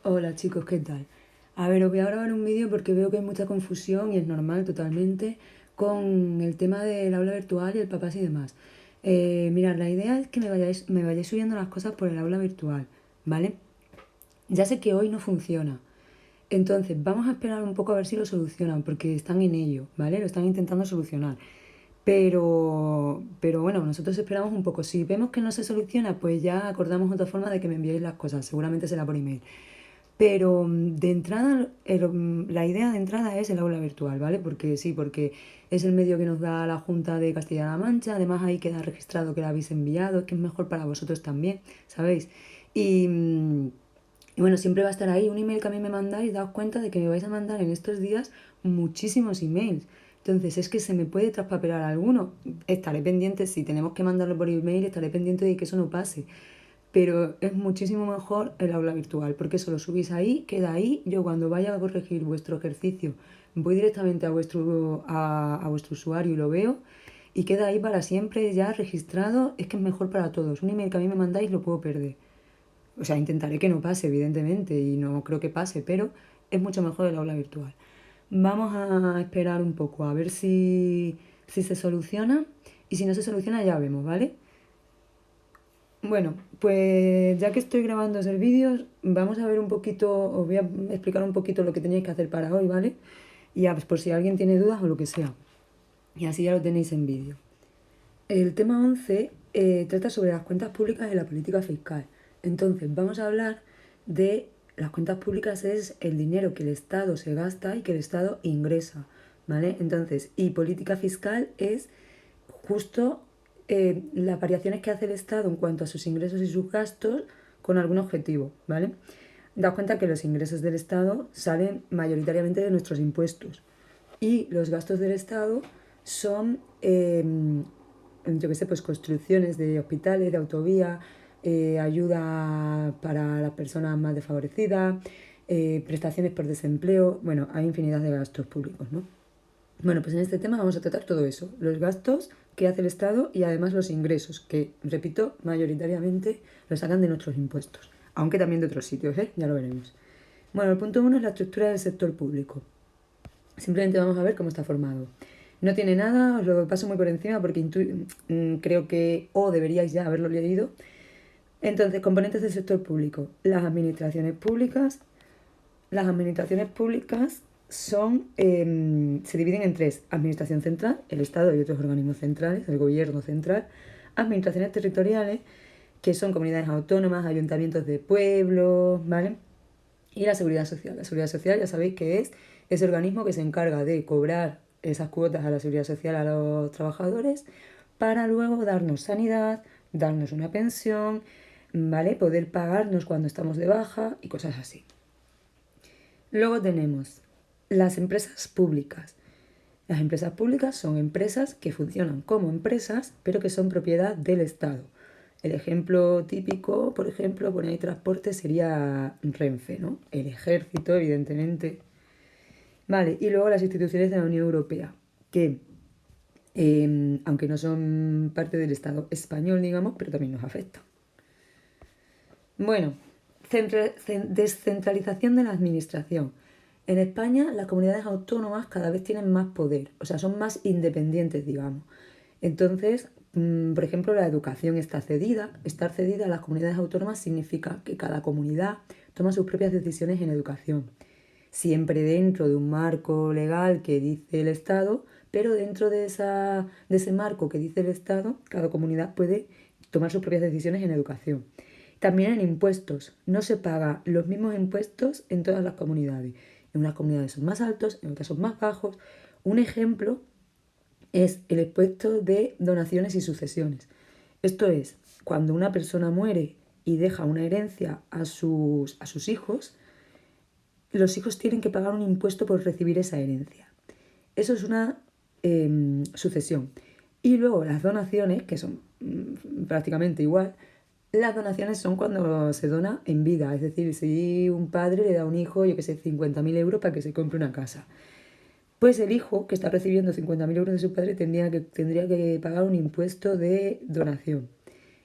Hola chicos, ¿qué tal? A ver, os voy a grabar un vídeo porque veo que hay mucha confusión y es normal totalmente con el tema del aula virtual y el papás y demás. Mirad, la idea es que me vayáis subiendo las cosas por el aula virtual, ¿vale? Ya sé que hoy no funciona, entonces vamos a esperar un poco a ver si lo solucionan porque están en ello, ¿vale? Lo están intentando solucionar. Pero bueno, nosotros esperamos un poco. Si vemos que no se soluciona, pues ya acordamos otra forma de que me enviéis las cosas. Seguramente será por email. Pero de entrada, la idea de entrada es el aula virtual, ¿vale? Porque sí, porque es el medio que nos da la Junta de Castilla-La Mancha, además ahí queda registrado que la habéis enviado, es que es mejor para vosotros también, ¿sabéis? Y, y bueno, siempre va a estar ahí un email que a mí me mandáis, daos cuenta de que me vais a mandar en estos días muchísimos emails. Entonces es que se me puede traspapelar alguno. Estaré pendiente, si tenemos que mandarlo por email, estaré pendiente de que eso no pase, pero es muchísimo mejor el aula virtual, porque eso lo subís ahí, queda ahí. Yo cuando vaya a corregir vuestro ejercicio voy directamente a vuestro usuario y lo veo y queda ahí para siempre ya registrado. Es que es mejor para todos. Un email que a mí me mandáis lo puedo perder. O sea, intentaré que no pase, evidentemente, y no creo que pase, pero es mucho mejor el aula virtual. Vamos a esperar un poco a ver si se soluciona, y si no se soluciona ya vemos, ¿vale? Bueno, pues ya que estoy grabando el vídeo, vamos a ver un poquito, os voy a explicar un poquito lo que tenéis que hacer para hoy, ¿vale? Y ya, pues por si alguien tiene dudas o lo que sea. Y así ya lo tenéis en vídeo. El tema 11 trata sobre las cuentas públicas y la política fiscal. Entonces, vamos a hablar de las cuentas públicas, es el dinero que el Estado se gasta y que el Estado ingresa, ¿vale? Entonces, y política fiscal es justo las variaciones que hace el Estado en cuanto a sus ingresos y sus gastos con algún objetivo, ¿vale? Daos cuenta que los ingresos del Estado salen mayoritariamente de nuestros impuestos y los gastos del Estado son, yo qué sé, pues construcciones de hospitales, de autovías, ayuda para las personas más desfavorecidas, prestaciones por desempleo, bueno, hay infinidad de gastos públicos, ¿no? Bueno, pues en este tema vamos a tratar todo eso, los gastos que hace el Estado y además los ingresos, que, repito, mayoritariamente los sacan de nuestros impuestos, aunque también de otros sitios, ¿eh? Ya lo veremos. Bueno, el punto 1 es la estructura del sector público. Simplemente vamos a ver cómo está formado. No tiene nada, os lo paso muy por encima porque creo que deberíais ya haberlo leído. Entonces, componentes del sector público. Las administraciones públicas. Las administraciones públicas se dividen en tres: administración central, el Estado y otros organismos centrales, el gobierno central; administraciones territoriales, que son comunidades autónomas, ayuntamientos de pueblos, ¿vale? Y la seguridad social. La seguridad social ya sabéis que es ese organismo que se encarga de cobrar esas cuotas a la seguridad social a los trabajadores para luego darnos sanidad, darnos una pensión, ¿vale? Poder pagarnos cuando estamos de baja y cosas así. Luego tenemos las empresas públicas. Las empresas públicas son empresas que funcionan como empresas, pero que son propiedad del Estado. El ejemplo típico, por ejemplo, por ahí transporte sería Renfe, ¿no? El ejército, evidentemente. Vale, y luego las instituciones de la Unión Europea, que aunque no son parte del Estado español, digamos, pero también nos afectan. Bueno, descentralización de la administración. En España las comunidades autónomas cada vez tienen más poder, o sea, son más independientes, digamos. Entonces, por ejemplo, la educación está cedida. Estar cedida a las comunidades autónomas significa que cada comunidad toma sus propias decisiones en educación, siempre dentro de un marco legal que dice el Estado, pero dentro de ese marco que dice el Estado, cada comunidad puede tomar sus propias decisiones en educación. También en impuestos. No se pagan los mismos impuestos en todas las comunidades. En unas comunidades son más altos, en otras son más bajos. Un ejemplo es el impuesto de donaciones y sucesiones. Esto es, cuando una persona muere y deja una herencia a sus hijos, los hijos tienen que pagar un impuesto por recibir esa herencia. Eso es una sucesión. Y luego las donaciones, que son prácticamente igual. Las donaciones son cuando se dona en vida, es decir, si un padre le da a un hijo, yo que sé, 50.000 euros para que se compre una casa, pues el hijo que está recibiendo 50.000 euros de su padre tendría que pagar un impuesto de donación.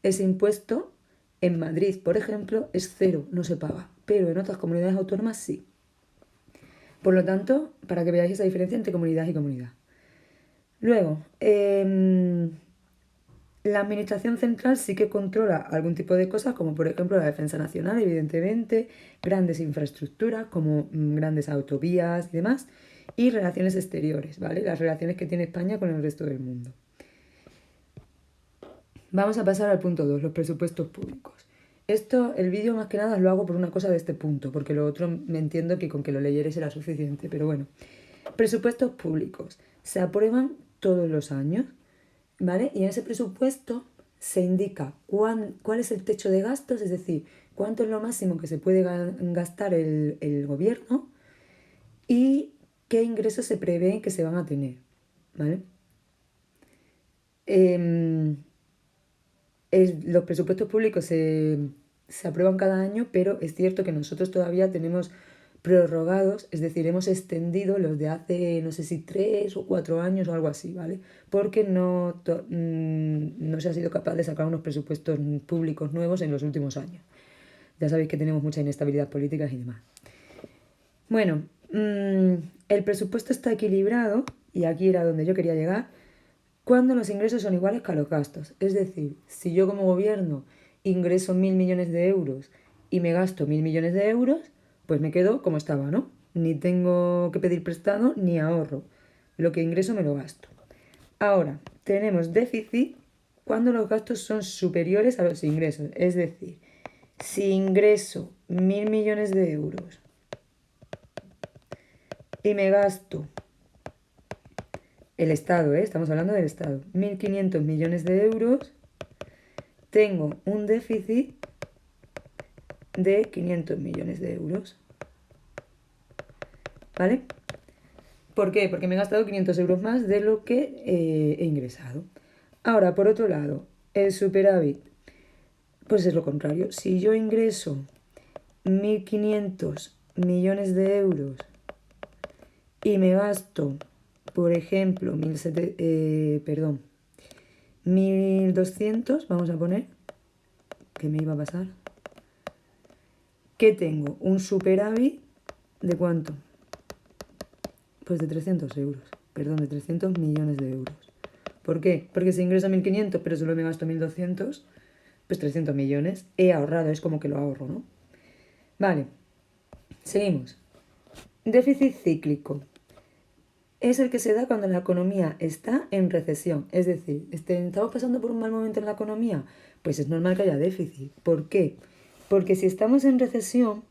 Ese impuesto en Madrid, por ejemplo, es cero, no se paga. pero en otras comunidades autónomas sí. Por lo tanto, para que veáis esa diferencia entre comunidad y comunidad. Luego, la administración central sí que controla algún tipo de cosas, como por ejemplo la defensa nacional, evidentemente, grandes infraestructuras como grandes autovías y demás, y relaciones exteriores, ¿vale? Las relaciones que tiene España con el resto del mundo. Vamos a pasar al punto 2, los presupuestos públicos. Esto, el vídeo más que nada lo hago por una cosa de este punto, porque lo otro me entiendo que con que lo leyerais era suficiente, pero bueno. Presupuestos públicos se aprueban todos los años, ¿vale? Y en ese presupuesto se indica cuál es el techo de gastos, es decir, cuánto es lo máximo que se puede gastar el gobierno y qué ingresos se prevén que se van a tener, ¿vale? Los presupuestos públicos se aprueban cada año, pero es cierto que nosotros todavía tenemos prorrogados, es decir, hemos extendido los de hace, no sé si 3 o 4 años o algo así, ¿vale? Porque no se ha sido capaz de sacar unos presupuestos públicos nuevos en los últimos años. Ya sabéis que tenemos mucha inestabilidad política y demás. Bueno, el presupuesto está equilibrado, y aquí era donde yo quería llegar, cuando los ingresos son iguales que los gastos. Es decir, si yo como gobierno ingreso 1.000 millones de euros y me gasto 1.000 millones de euros, pues me quedo como estaba, ¿no? Ni tengo que pedir prestado ni ahorro. Lo que ingreso me lo gasto. Ahora, tenemos déficit cuando los gastos son superiores a los ingresos. Es decir, si ingreso 1.000 millones de euros y me gasto el Estado, estamos hablando del Estado, 1.500 millones de euros, tengo un déficit de 500 millones de euros. ¿Vale? ¿Por qué? Porque me he gastado 500 euros más de lo que he ingresado. Ahora, por otro lado, el superávit, pues es lo contrario. Si yo ingreso 1.500 millones de euros y me gasto, por ejemplo, 1.200, vamos a poner, ¿qué me iba a pasar? Que tengo un superávit de ¿cuánto? Pues de 300 euros, perdón, de 300 millones de euros. ¿Por qué? Porque si ingreso 1.500 pero solo me gasto 1.200, pues 300 millones he ahorrado, es como que lo ahorro, ¿no? Vale, seguimos. Déficit cíclico. Es el que se da cuando la economía está en recesión. Es decir, ¿estamos pasando por un mal momento en la economía? Pues es normal que haya déficit. ¿Por qué? Porque si estamos en recesión,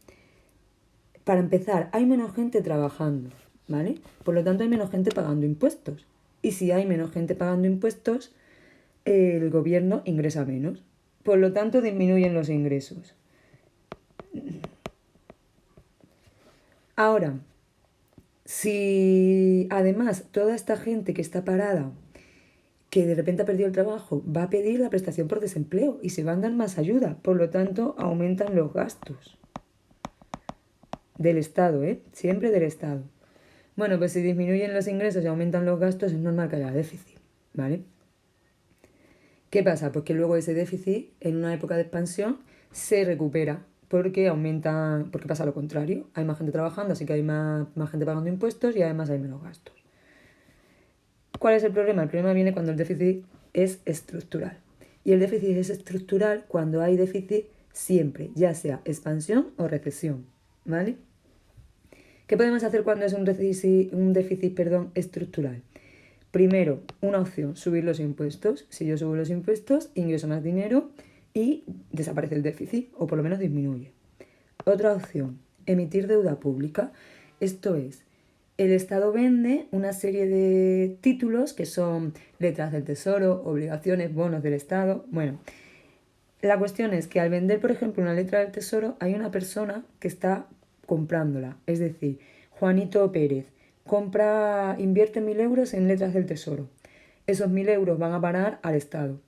para empezar, hay menos gente trabajando, ¿vale? Por lo tanto, hay menos gente pagando impuestos. Y si hay menos gente pagando impuestos, el gobierno ingresa menos. Por lo tanto, disminuyen los ingresos. Ahora, si además toda esta gente que está parada, que de repente ha perdido el trabajo, va a pedir la prestación por desempleo y se van a dar más ayuda, por lo tanto aumentan los gastos del Estado, siempre del Estado. Bueno, pues si disminuyen los ingresos y aumentan los gastos, es normal que haya déficit, ¿vale? ¿Qué pasa? Pues que luego ese déficit, en una época de expansión, se recupera porque porque pasa lo contrario. Hay más gente trabajando, así que hay más gente pagando impuestos y además hay menos gastos. ¿Cuál es el problema? El problema viene cuando el déficit es estructural. Y el déficit es estructural cuando hay déficit siempre, ya sea expansión o recesión, ¿vale? ¿Qué podemos hacer cuando es un déficit estructural? Primero, una opción, subir los impuestos. Si yo subo los impuestos, ingreso más dinero y desaparece el déficit, o por lo menos disminuye. Otra opción, emitir deuda pública. Esto es, el Estado vende una serie de títulos que son letras del Tesoro, obligaciones, bonos del Estado. Bueno, la cuestión es que al vender, por ejemplo, una letra del Tesoro, hay una persona que está comprándola. Es decir, Juanito Pérez invierte 1.000 euros en letras del Tesoro. Esos 1.000 euros van a parar al Estado.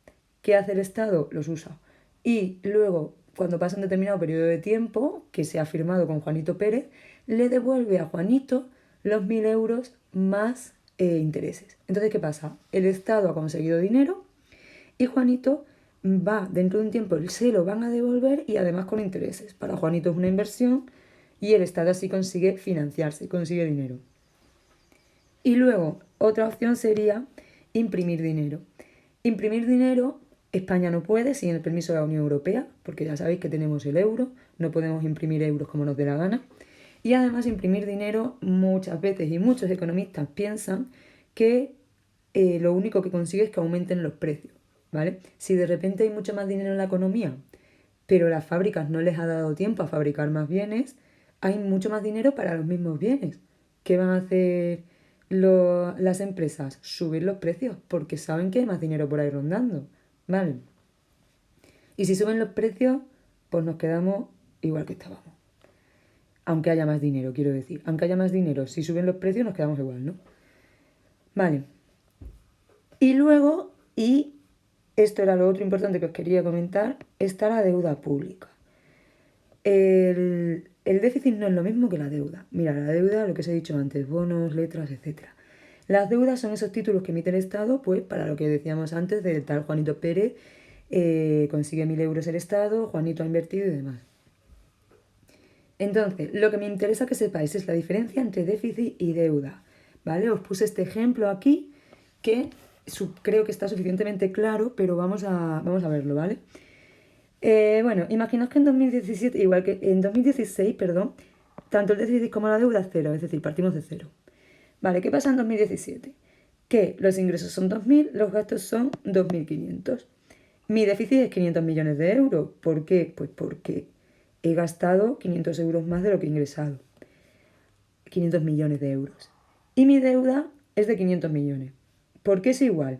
¿Qué hace el Estado? Los usa. Y luego, cuando pasa un determinado periodo de tiempo que se ha firmado con Juanito Pérez, le devuelve a Juanito los 1.000 euros más intereses. Entonces, ¿qué pasa? El Estado ha conseguido dinero y Juanito va dentro de un tiempo, se lo van a devolver y además con intereses. Para Juanito es una inversión y el Estado así consigue financiarse, consigue dinero. Y luego, otra opción sería imprimir dinero. Imprimir dinero, España no puede sin el permiso de la Unión Europea, porque ya sabéis que tenemos el euro, no podemos imprimir euros como nos dé la gana. Y además imprimir dinero muchas veces y muchos economistas piensan que lo único que consigue es que aumenten los precios, ¿vale? Si de repente hay mucho más dinero en la economía, pero las fábricas no les ha dado tiempo a fabricar más bienes, hay mucho más dinero para los mismos bienes. ¿Qué van a hacer las empresas? Subir los precios porque saben que hay más dinero por ahí rondando, ¿vale? Y si suben los precios, pues nos quedamos igual que estábamos. Aunque haya más dinero, quiero decir. Aunque haya más dinero, si suben los precios nos quedamos igual, ¿no? Vale. Y luego, y esto era lo otro importante que os quería comentar, está la deuda pública. El déficit no es lo mismo que la deuda. Mira, la deuda, lo que os he dicho antes, bonos, letras, etc. Las deudas son esos títulos que emite el Estado, pues para lo que decíamos antes del tal Juanito Pérez, consigue 1.000 euros el Estado, Juanito ha invertido y demás. Entonces, lo que me interesa que sepáis es la diferencia entre déficit y deuda, ¿vale? Os puse este ejemplo aquí que creo que está suficientemente claro, pero vamos a verlo, ¿vale? Bueno, imaginaos que en 2017, igual que en 2016, perdón, tanto el déficit como la deuda es cero, es decir, partimos de cero. Vale, ¿qué pasa en 2017? Que los ingresos son 2.000, los gastos son 2.500. Mi déficit es 500 millones de euros. ¿Por qué? Pues porque he gastado 500 euros más de lo que he ingresado. 500 millones de euros. Y mi deuda es de 500 millones. ¿Por qué es igual?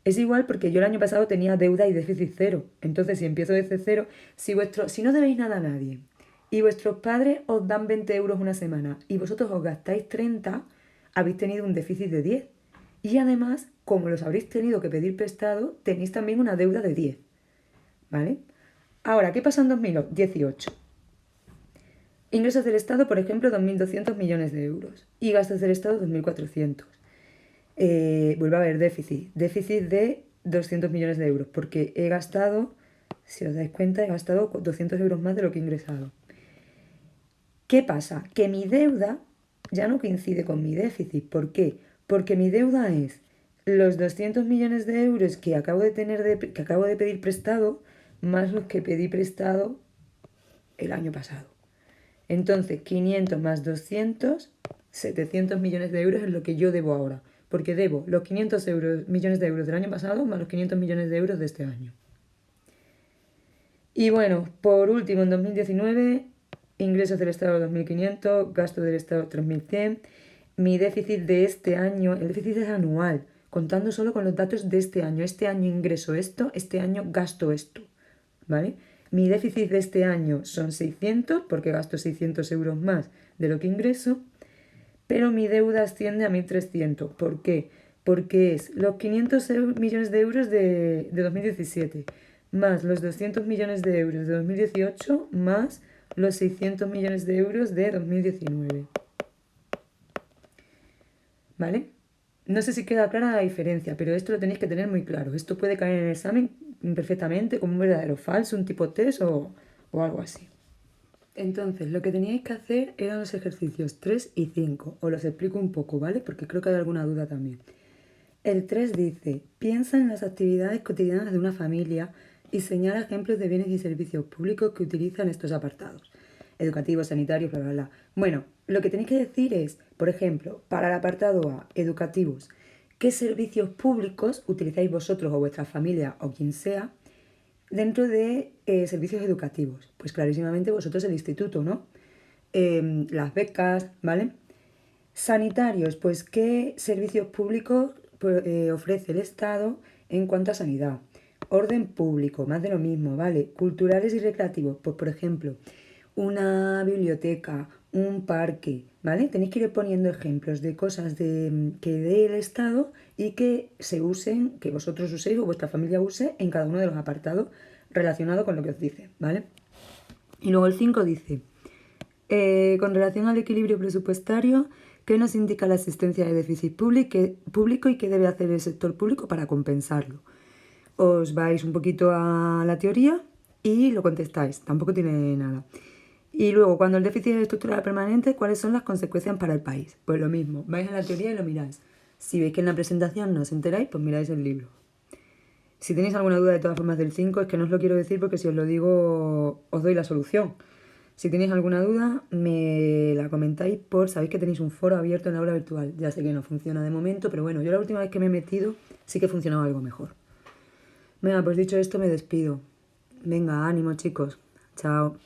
Es igual porque yo el año pasado tenía deuda y déficit cero. Entonces, si empiezo desde cero, si no debéis nada a nadie y vuestros padres os dan 20 euros una semana y vosotros os gastáis 30, habéis tenido un déficit de 10. Y además, como los habréis tenido que pedir prestado, tenéis también una deuda de 10. ¿Vale? Ahora, ¿qué pasa en 2018? Ingresos del Estado, por ejemplo, 2.200 millones de euros. Y gastos del Estado, 2.400. Vuelve a haber déficit. Déficit de 200 millones de euros. Porque he gastado, si os dais cuenta, he gastado 200 euros más de lo que he ingresado. ¿Qué pasa? Que mi deuda ya no coincide con mi déficit. ¿Por qué? Porque mi deuda es los 200 millones de euros que acabo de pedir prestado, más los que pedí prestado el año pasado. Entonces, 500 más 200, 700 millones de euros es lo que yo debo ahora. Porque debo los 500 millones de euros del año pasado más los 500 millones de euros de este año. Y bueno, por último, en 2019, ingresos del Estado 2.500, gasto del Estado 3.100. Mi déficit de este año, el déficit es anual, contando solo con los datos de este año. Este año ingreso esto, este año gasto esto, ¿vale? Mi déficit de este año son 600, porque gasto 600 euros más de lo que ingreso, pero mi deuda asciende a 1.300. ¿Por qué? Porque es los 500 millones de euros de 2017, más los 200 millones de euros de 2018, más los 600 millones de euros de 2019. ¿Vale? No sé si queda clara la diferencia, pero esto lo tenéis que tener muy claro. Esto puede caer en el examen perfectamente como un verdadero o falso, un tipo test o algo así. Entonces, lo que teníais que hacer eran los ejercicios 3 y 5. Os los explico un poco, ¿vale? Porque creo que hay alguna duda también. El 3 dice, piensa en las actividades cotidianas de una familia y señala ejemplos de bienes y servicios públicos que utilizan estos apartados. Educativos, sanitarios, bla, bla, bla. Bueno, lo que tenéis que decir es, por ejemplo, para el apartado A, educativos, ¿qué servicios públicos utilizáis vosotros o vuestra familia o quien sea dentro de servicios educativos? Pues clarísimamente vosotros el instituto, ¿no? Las becas, ¿vale? Sanitarios, pues ¿qué servicios públicos ofrece el Estado en cuanto a sanidad? Orden público, más de lo mismo, ¿vale? Culturales y recreativos, pues por ejemplo, una biblioteca, un parque, ¿vale? Tenéis que ir poniendo ejemplos de cosas que dé el Estado y que se usen, que vosotros uséis o vuestra familia use en cada uno de los apartados relacionados con lo que os dice, ¿vale? Y luego el 5 dice, con relación al equilibrio presupuestario, ¿qué nos indica la existencia de déficit público y qué debe hacer el sector público para compensarlo? os vais un poquito a la teoría y lo contestáis, tampoco tiene nada. Y luego, cuando el déficit estructural permanente, ¿cuáles son las consecuencias para el país? Pues lo mismo, vais a la teoría y lo miráis. Si veis que en la presentación no os enteráis, pues miráis el libro. Si tenéis alguna duda de todas formas del 5, es que no os lo quiero decir porque si os lo digo os doy la solución. Si tenéis alguna duda, me la comentáis sabéis que tenéis un foro abierto en la aula virtual. Ya sé que no funciona de momento, pero bueno, yo la última vez que me he metido sí que funcionaba algo mejor. Venga, pues dicho esto me despido. Venga, ánimo chicos. Chao.